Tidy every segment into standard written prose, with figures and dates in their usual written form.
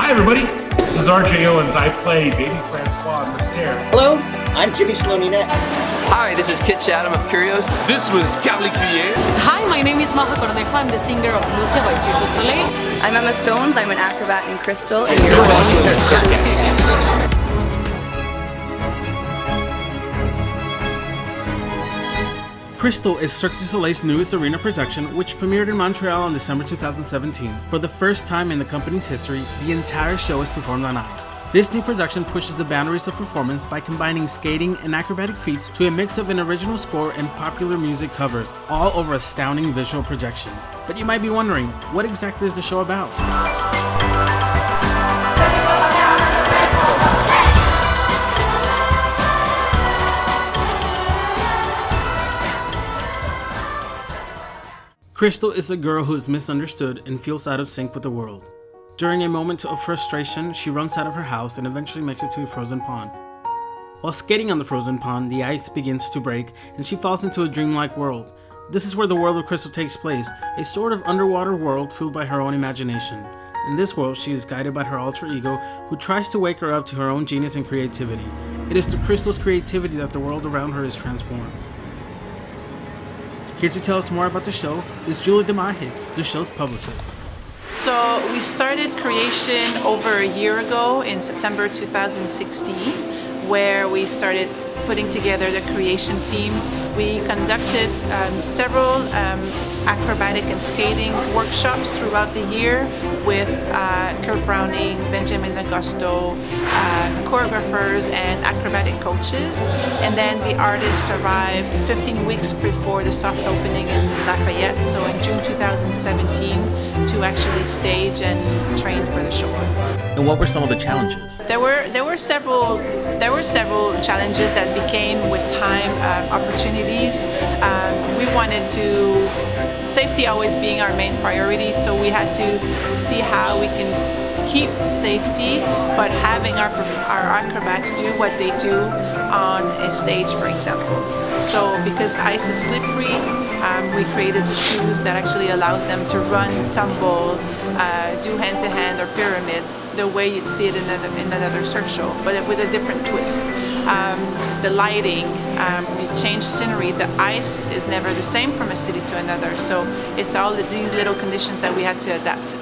Hi everybody, this is RJ Owens. I play Baby Francois on the stair. Hello, I'm Jimmy Slonina. Hi, this is Kit Chatham of Curios. This was Carly Crier. Hi, my name is Maja Cornejo. I'm the singer of Lucia by Cirque du Soleil. I'm Emma Stones. I'm an acrobat in Crystal. And you're watching CirqueCast. Crystal is Cirque du Soleil's newest arena production, which premiered in Montreal on December 2017. For the first time in the company's history, the entire show is performed on ice. This new production pushes the boundaries of performance by combining skating and acrobatic feats to a mix of an original score and popular music covers, all over astounding visual projections. But you might be wondering, what exactly is the show about? Crystal is a girl who is misunderstood and feels out of sync with the world. During a moment of frustration, she runs out of her house and eventually makes it to a frozen pond. While skating on the frozen pond, the ice begins to break and she falls into a dreamlike world. This is where the world of Crystal takes place, a sort of underwater world fueled by her own imagination. In this world, she is guided by her alter ego, who tries to wake her up to her own genius and creativity. It is through Crystal's creativity that the world around her is transformed. Here to tell us more about the show is Desmarais, the show's publicist. So we started creation over a year ago in September 2016, where we started putting together the creation team. We conducted several acrobatic and skating workshops throughout the year with Kurt Browning, Benjamin Agosto, choreographers and acrobatic coaches. And then the artist arrived 15 weeks before the soft opening in Lafayette, so in June 2017, to actually stage and train for the show. And what were some of the challenges? There were several challenges that became with time opportunities. We wanted to safety always being our main priority, so we had to see how we can keep safety, but having our acrobats do what they do on a stage, for example. So because ice is slippery, we created the shoes that actually allows them to run, tumble, do hand-to-hand or pyramid, the way you'd see it in another Cirque show, but with a different twist. The lighting, we changed scenery. The ice is never the same from a city to another, so it's all these little conditions that we had to adapt to.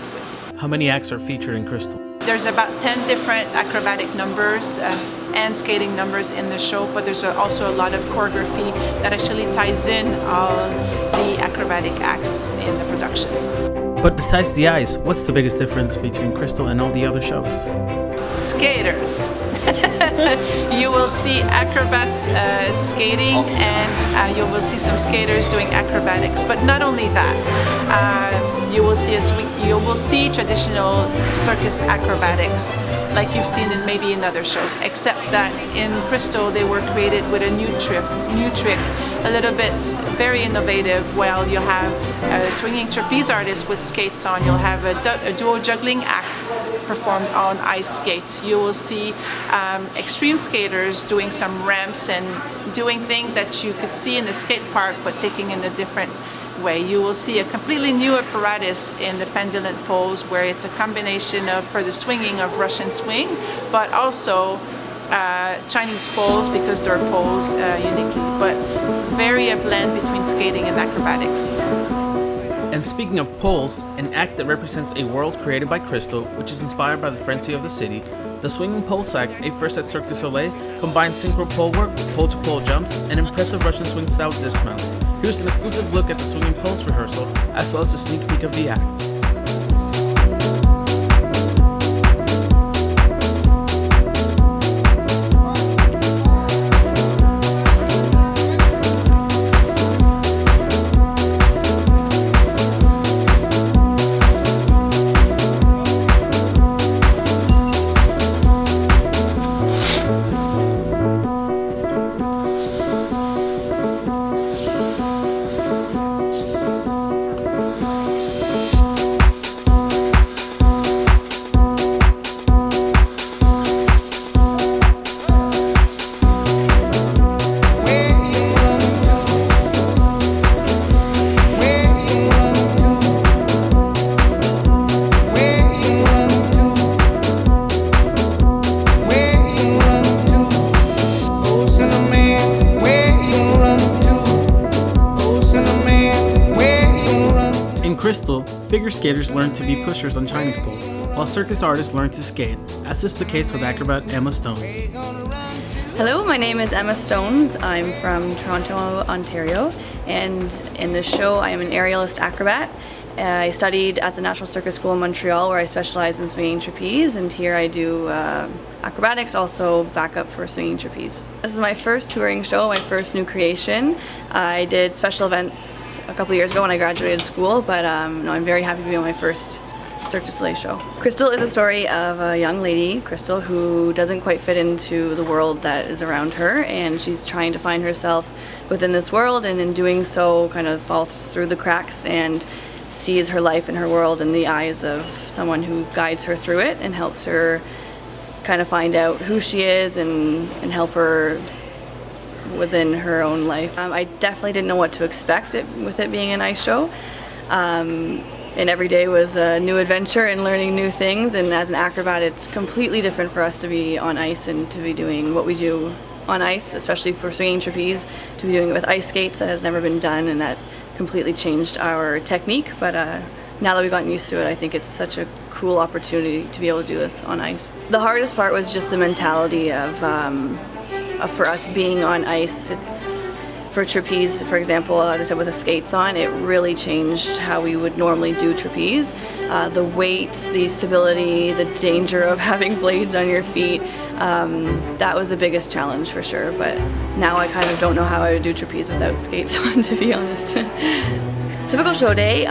How many acts are featured in Crystal? There's about 10 different acrobatic numbers and skating numbers in the show, but there's also a lot of choreography that actually ties in all the acrobatic acts in the production. But besides the ice, what's the biggest difference between Crystal and all the other shows? Skaters. You will see acrobats skating, and you will see some skaters doing acrobatics. But not only that, you will see traditional circus acrobatics, like you've seen in maybe in other shows. Except that in Crystal, they were created with a new trick, a little bit very innovative. Well, you'll have a swinging trapeze artist with skates on. You'll have a duo juggling act performed on ice skates. You will see extreme skaters doing some ramps and doing things that you could see in the skate park, but taking in a different way. You will see a completely new apparatus in the pendulum pose, where it's a combination of, for the swinging, of Russian swing, but also Chinese poles, because they're poles uniquely, but very a blend between skating and acrobatics. And speaking of poles, an act that represents a world created by Crystal, which is inspired by the frenzy of the city, the swinging pole sack, a first at Cirque du Soleil, combines synchro pole work, pole-to-pole jumps, and impressive Russian swing-style dismount. Here's an exclusive look at the swinging poles rehearsal, as well as a sneak peek of the act. figure skaters learn to be pushers on Chinese poles, while circus artists learn to skate, as is the case with acrobat Emma Stones. Hello, my name is Emma Stones. I'm from Toronto, Ontario, and in this show I am an aerialist acrobat. I studied at the National Circus School in Montreal, where I specialize in swinging trapeze, and here I do acrobatics, also backup for swinging trapeze. This is my first touring show, my first new creation. I did special events a couple years ago when I graduated school, but no, I'm very happy to be on my first Cirque du Soleil show. Crystal is a story of a young lady, Crystal, who doesn't quite fit into the world that is around her, and she's trying to find herself within this world, and in doing so kind of falls through the cracks and sees her life and her world in the eyes of someone who guides her through it and helps her kind of find out who she is and help her within her own life. I definitely didn't know what to expect with it being an ice show. And every day was a new adventure and learning new things, and as an acrobat it's completely different for us to be on ice and to be doing what we do on ice, especially for swinging trapeze, to be doing it with ice skates. That has never been done, and that completely changed our technique, but now that we've gotten used to it, I think it's such a cool opportunity to be able to do this on ice. The hardest part was just the mentality of for us being on ice. It's for trapeze, for example, as I said, with the skates on, it really changed how we would normally do trapeze. The weight, the stability, the danger of having blades on your feet, that was the biggest challenge for sure, but now I kind of don't know how I would do trapeze without skates on, to be honest. Typical show day,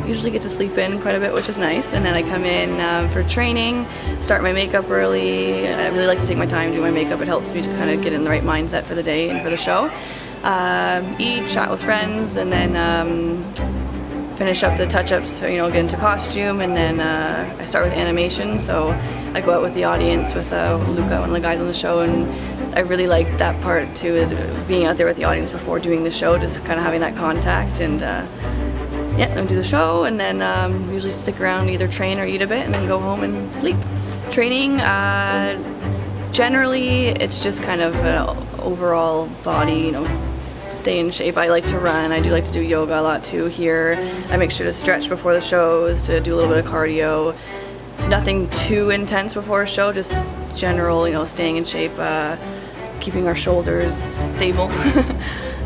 usually get to sleep in quite a bit, which is nice, and then I come in for training, start my makeup early. I really like to take my time doing my makeup. It helps me just kind of get in the right mindset for the day and for the show. Eat, chat with friends, and then finish up the touch-ups, get into costume, and then I start with animation. So I go out with the audience with Luca, one of the guys on the show, and I really like that part too, is being out there with the audience before doing the show, just kind of having that contact, and then do the show, and then usually stick around, either train or eat a bit, and then go home and sleep. Training, generally it's just kind of an overall body, stay in shape. I like to run. I do like to do yoga a lot too here. I make sure to stretch before the shows, to do a little bit of cardio. Nothing too intense before a show, just general, staying in shape, keeping our shoulders stable.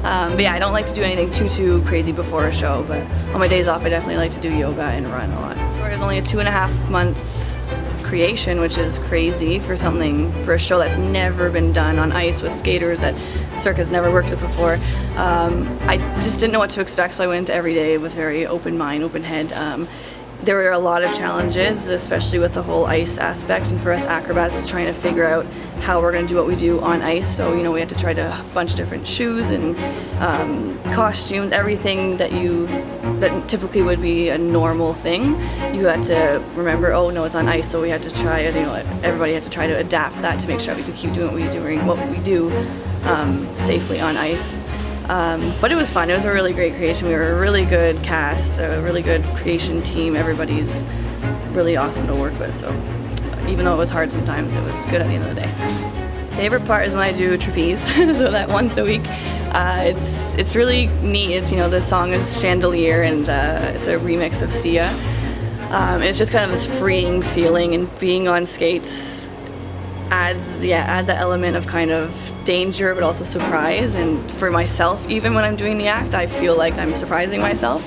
But yeah, I don't like to do anything too crazy before a show, but on my days off I definitely like to do yoga and run a lot. It's only a 2.5 month creation, which is crazy for a show that's never been done on ice with skaters that Cirque has never worked with before. I just didn't know what to expect, so I went into every day with very open mind, open head. There were a lot of challenges, especially with the whole ice aspect, and for us acrobats trying to figure out how we're going to do what we do on ice. So we had to try a bunch of different shoes and costumes, everything that typically would be a normal thing. You had to remember, oh no, it's on ice, so we had to try it. Everybody had to try to adapt that to make sure we could keep doing what we do safely on ice. But it was fun. It was a really great creation. We were a really good cast, a really good creation team. Everybody's really awesome to work with. So even though it was hard sometimes, it was good at the end of the day. Favorite part is when I do trapeze, so that once a week. It's really neat. The song is Chandelier, and it's a remix of Sia. It's just kind of this freeing feeling, and being on skates adds that element of kind of danger but also surprise, and for myself, even when I'm doing the act, I feel like I'm surprising myself.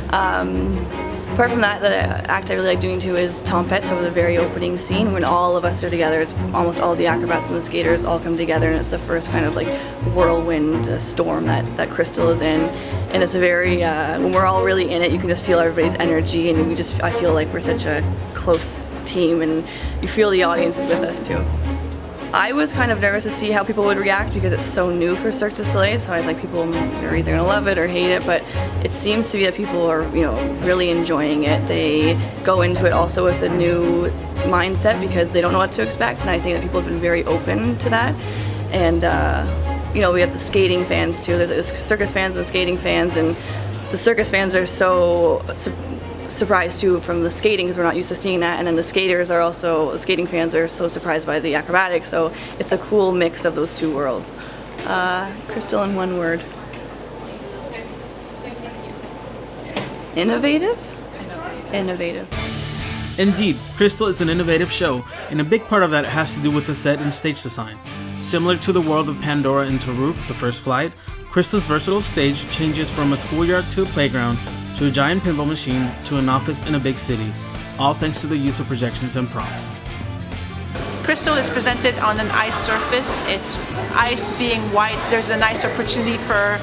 Apart from that, the act I really like doing too is Tempête, so the very opening scene when all of us are together. It's almost all the acrobats and the skaters all come together, and it's the first kind of like whirlwind storm that Crystal is in, and it's a very when we're all really in it, you can just feel everybody's energy, and I feel like we're such a close team, and you feel the audience is with us too. I was kind of nervous to see how people would react because it's so new for Cirque du Soleil, so I was like, people are either gonna love it or hate it, but it seems to be that people are, really enjoying it. They go into it also with a new mindset because they don't know what to expect, and I think that people have been very open to that. And we have the skating fans too. There's the circus fans and the skating fans, and the circus fans are so surprised too from the skating because we're not used to seeing that, and then the skating fans are so surprised by the acrobatics, so it's a cool mix of those two worlds. Crystal in one word. Innovative? innovative. Indeed, Crystal is an innovative show, and a big part of that has to do with the set and stage design. Similar to the world of Pandora and Taroop, The First Flight, Crystal's versatile stage changes from a schoolyard to a playground, to a giant pinball machine, to an office in a big city, all thanks to the use of projections and props. Crystal is presented on an ice surface. It's ice being white. There's a nice opportunity for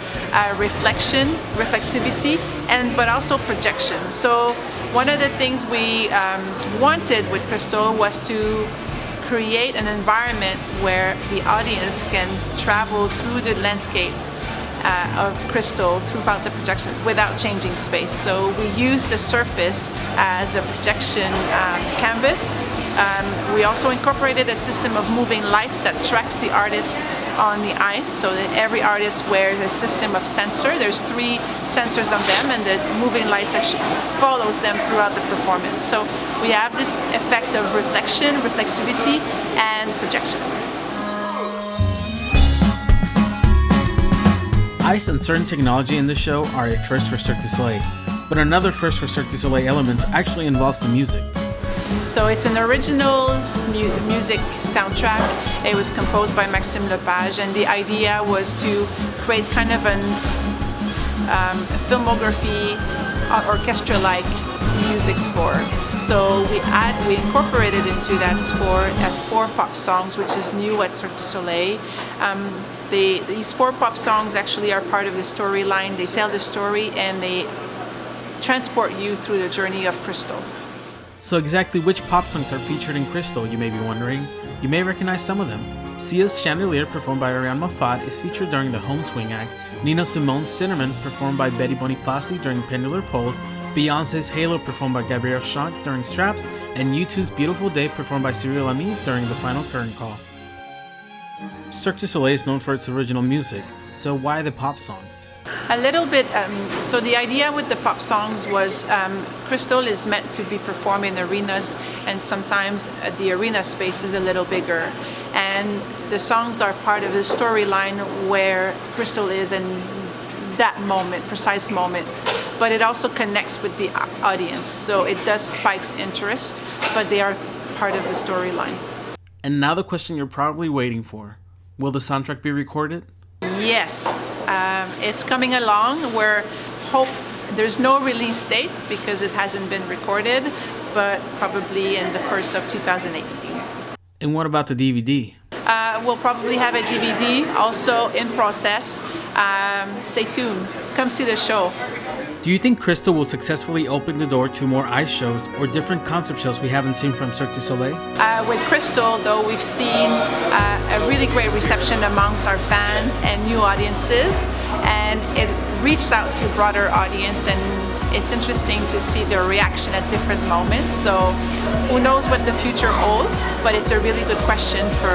reflexivity, but also projection. So one of the things we wanted with Crystal was to create an environment where the audience can travel through the landscape of Crystal throughout the projection without changing space. So we used the surface as a projection canvas. We also incorporated a system of moving lights that tracks the artist on the ice, so that every artist wears a system of sensor. There's 3 sensors on them, and the moving lights actually follows them throughout the performance. So we have this effect of reflection, reflexivity, and projection. Ice and certain technology in the show are a first for Cirque du Soleil, but another first for Cirque du Soleil element actually involves the music. So it's an original music soundtrack. It was composed by Maxime Lepage, and the idea was to create kind of a filmography, orchestra-like music score. So we incorporated into that score 4 pop songs, which is new at Cirque du Soleil. These 4 pop songs actually are part of the storyline. They tell the story and they transport you through the journey of Crystal. So exactly which pop songs are featured in Crystal, you may be wondering? You may recognize some of them. Sia's Chandelier, performed by Ariane Moffat, is featured during the Home Swing Act. Nina Simone's Cinnamon, performed by Betty Bonifaci during Pendular Pole. Beyonce's Halo, performed by Gabrielle Chant during Straps. And U2's Beautiful Day, performed by Cyril Lamy during the final curtain call. Cirque du Soleil is known for its original music, so why the pop songs? A little bit, so the idea with the pop songs was Crystal is meant to be performed in arenas, and sometimes the arena space is a little bigger. And the songs are part of the storyline where Crystal is in that moment, precise moment. But it also connects with the audience, so it does spikes interest, but they are part of the storyline. And now the question you're probably waiting for. Will the soundtrack be recorded? Yes, it's coming along. There's no release date because it hasn't been recorded, but probably in the course of 2018. And what about the DVD? We'll probably have a DVD also in process. Stay tuned. Come see the show. Do you think Crystal will successfully open the door to more ice shows or different concept shows we haven't seen from Cirque du Soleil? With Crystal, though, we've seen a really great reception amongst our fans and new audiences, and it reached out to a broader audience, and it's interesting to see their reaction at different moments. So who knows what the future holds, but it's a really good question for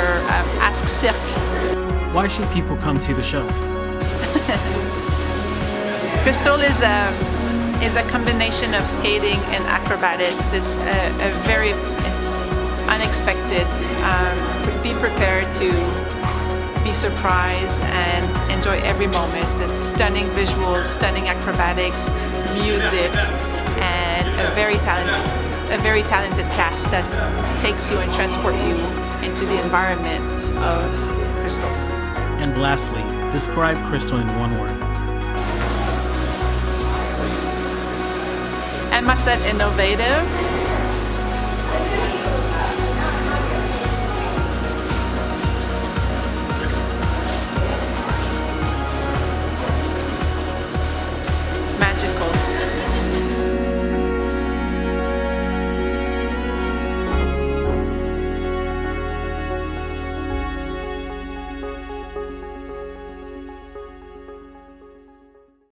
Ask Cirque. Why should people come see the show? Crystal is a combination of skating and acrobatics. It's it's unexpected. Be prepared to be surprised and enjoy every moment. It's stunning visuals, stunning acrobatics, music, and a very talented cast that takes you and transport you into the environment of Crystal. And lastly, describe Crystal in one word. Emma said innovative,